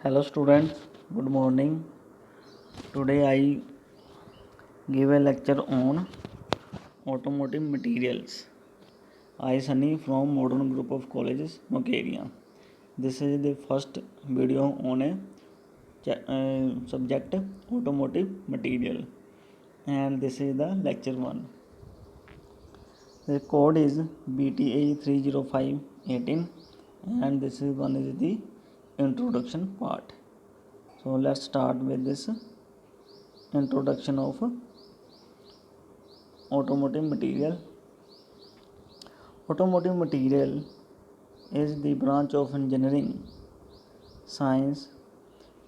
Hello students, good morning. Today I give a lecture on automotive materials. I Sunny from Modern Group of Colleges, Mokeria. This is the first video on a subject automotive material, and this is the lecture 1. The code is BTA 30518, and this is the introduction part. So let's start with this introduction of automotive material. Automotive material is the branch of engineering science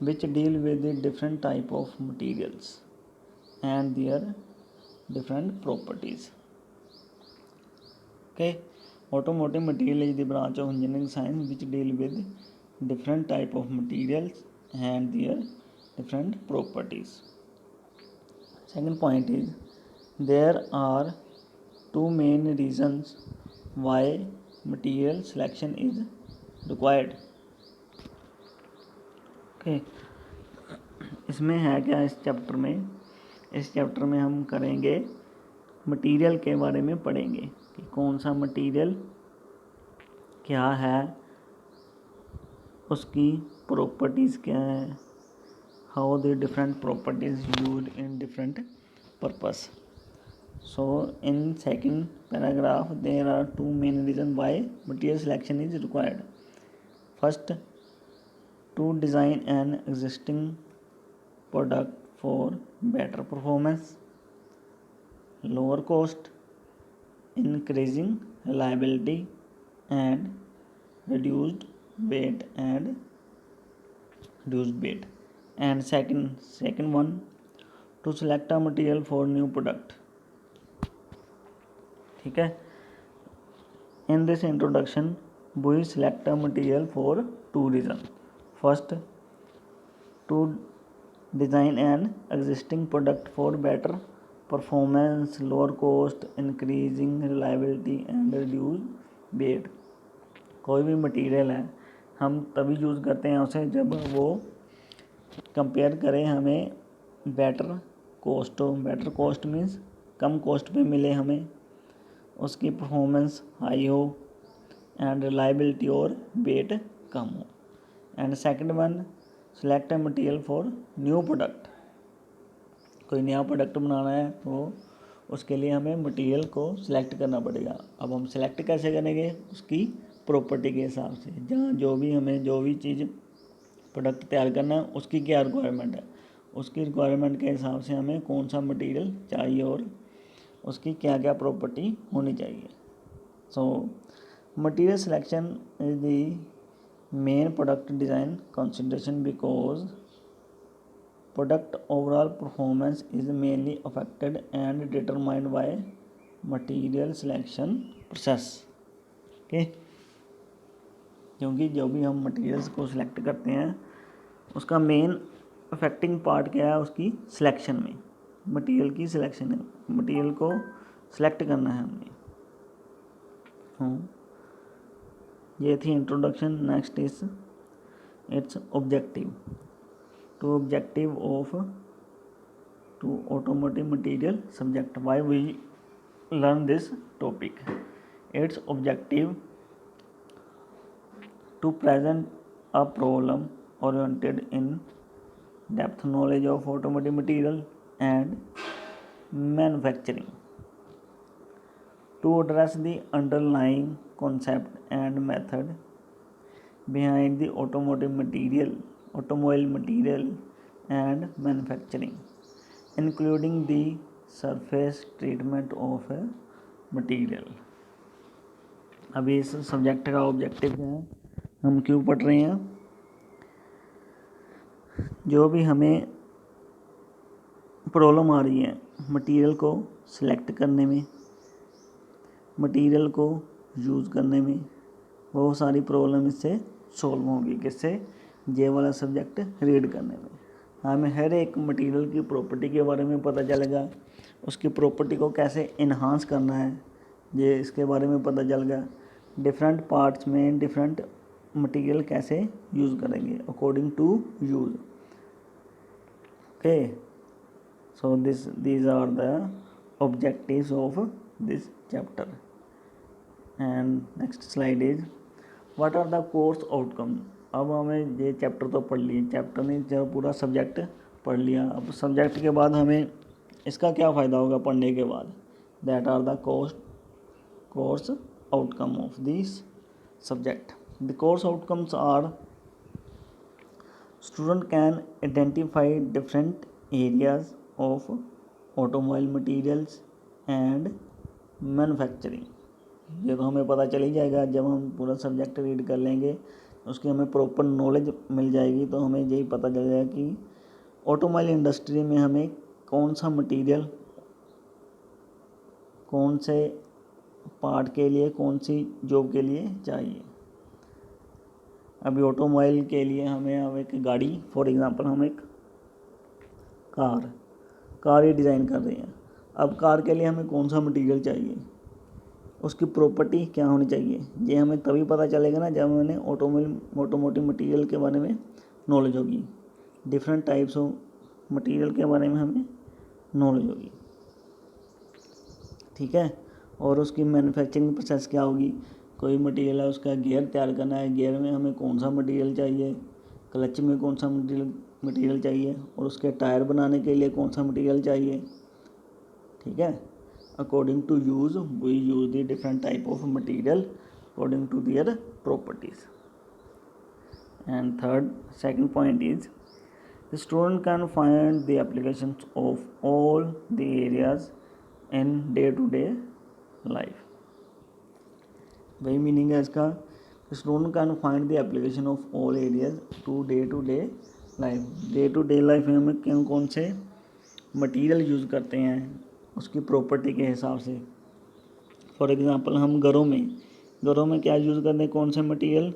which deal with the different type of materials and their different properties. Okay, automotive material is the branch of engineering science which deal with different type of materials and their different properties. Second point is there are two main reasons why material selection is required. Okay, इसमें है क्या इस chapter में हम करेंगे material के बारे में पढ़ेंगे कि कौन सा मटेरियल क्या है, उसकी प्रॉपर्टीज़ क्या है, how the different properties used in different purpose. So in second paragraph there are two main reasons why material selection is required. First, to design an existing product for better performance, lower cost, increasing reliability and reduced weight. And second one, to select a material for new product. ठीक है. In this introduction we select a material for two reasons. First, to design an existing product for better performance, lower cost, increasing reliability and reduce weight. कोई भी material है हम तभी use करते हैं उसे जब वो कंपेयर करें हमें बेटर कॉस्ट हो. बेटर कॉस्ट मीन्स कम कॉस्ट पे मिले हमें, उसकी परफॉर्मेंस हाई हो एंड रिलायबिलिटी और वेट कम हो. And second one, select a material for new product. कोई नया प्रोडक्ट बनाना है तो उसके लिए हमें मटेरियल को सिलेक्ट करना पड़ेगा. अब हम सिलेक्ट कैसे करेंगे? उसकी प्रॉपर्टी के हिसाब से. जहाँ जो भी चीज़ प्रोडक्ट तैयार करना है उसकी क्या रिक्वायरमेंट है, उसकी रिक्वायरमेंट के हिसाब से हमें कौन सा मटेरियल चाहिए और उसकी क्या क्या प्रॉपर्टी होनी चाहिए. So material selection is the main product design consideration because product overall performance is mainly affected and determined by material selection process. Okay, क्योंकि जो भी हम मटेरियल्स को सिलेक्ट करते हैं उसका मेन अफेक्टिंग पार्ट क्या है, उसकी सिलेक्शन में मटेरियल की सिलेक्शन है. मटेरियल को सिलेक्ट करना है हमने. ये थी introduction. Next is its objective. To objective of to automotive material subject. Why we learn this topic? Its objective to present a problem oriented in depth knowledge of automotive material and manufacturing, to address the underlying concept and method behind the automobile material and manufacturing, including the surface treatment of a material. अभी इस subject का objective क्या है, हम क्यों पढ़ रहे हैं? जो भी हमें प्रॉब्लम आ रही है मटेरियल को सिलेक्ट करने में, मटेरियल को यूज़ करने में, वो सारी प्रॉब्लम इससे सॉल्व होगी. किससे? ये वाला सब्जेक्ट रीड करने में. हमें हर एक मटेरियल की प्रॉपर्टी के बारे में पता चलेगा, उसकी प्रॉपर्टी को कैसे इन्हांस करना है ये इसके बारे में पता चल गया. डिफरेंट पार्ट्स में डिफरेंट मटेरियल कैसे यूज़ करेंगे according to use. Okay, so these are the objectives of this chapter. And next slide is what are the course outcome. अब हमें ये चैप्टर तो पढ़ लिए, चैप्टर नहीं जब पूरा सब्जेक्ट पढ़ लिया. अब सब्जेक्ट के बाद हमें इसका क्या फ़ायदा होगा पढ़ने के बाद. That are the course outcome of this subject. The course outcomes are student can identify different areas of automobile materials and manufacturing. ये तो हमें पता चल ही जाएगा जब हम पूरा सब्जेक्ट रीड कर लेंगे, उसकी हमें प्रॉपर नॉलेज मिल जाएगी. तो हमें यही पता चल जाएगा कि ऑटोमोबाइल इंडस्ट्री में हमें कौन सा मटेरियल कौन से पार्ट के लिए कौन सी जॉब के लिए चाहिए. अभी ऑटोमोबाइल के लिए हमें एक गाड़ी, फॉर एग्जांपल हम एक कार ही डिज़ाइन कर रहे हैं. अब कार के लिए हमें कौन सा मटेरियल चाहिए, उसकी प्रॉपर्टी क्या होनी चाहिए, ये हमें तभी पता चलेगा ना जब हमें ऑटोमोटिव मटेरियल के बारे में नॉलेज होगी. डिफरेंट टाइप्स ऑफ मटेरियल के बारे में हमें नॉलेज होगी. ठीक है. और उसकी मैन्युफैक्चरिंग प्रोसेस क्या होगी. कोई मटेरियल है, उसका गियर तैयार करना है, गियर में हमें कौन सा मटेरियल चाहिए, क्लच में कौन सा मटेरियल चाहिए, और उसके टायर बनाने के लिए कौन सा मटेरियल चाहिए. ठीक है. According to use we use the different type of material according to their properties. And second point is the student can find the applications of all the areas in day to day life. वही meaning है इसका. Student can find the application of all areas to day life. Day to day life में हम कौन से material use करते हैं उसकी प्रॉपर्टी के हिसाब से. फॉर एग्ज़ाम्पल हम घरों में क्या यूज़ करते हैं, कौन से मटेरियल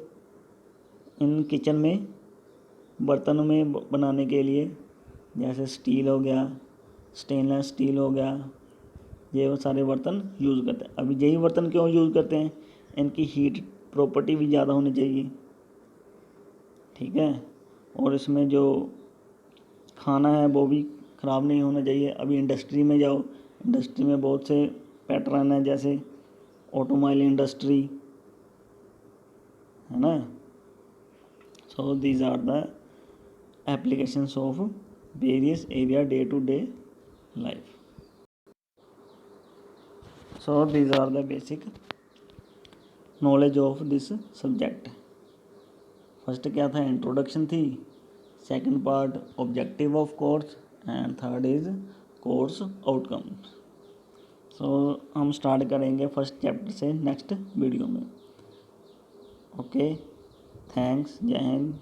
इन किचन में बर्तनों में बनाने के लिए, जैसे स्टील हो गया, स्टेनलेस स्टील हो गया, ये वो सारे बर्तन यूज़ करते हैं. अभी यही बर्तन क्यों यूज़ करते हैं, इनकी हीट प्रॉपर्टी भी ज़्यादा होनी चाहिए. ठीक है. और इसमें जो खाना है वो भी ख़राब नहीं होना चाहिए. अभी इंडस्ट्री में जाओ, इंडस्ट्री में बहुत से पैटर्न हैं, जैसे ऑटोमोबाइल इंडस्ट्री है ना. So these are the applications of various area day to day life. So these are the basic knowledge of this subject. First क्या था, इंट्रोडक्शन थी. Second part objective of course and third is course outcomes. So हम start करेंगे first chapter से next video में. Okay, thanks. Jai Hind.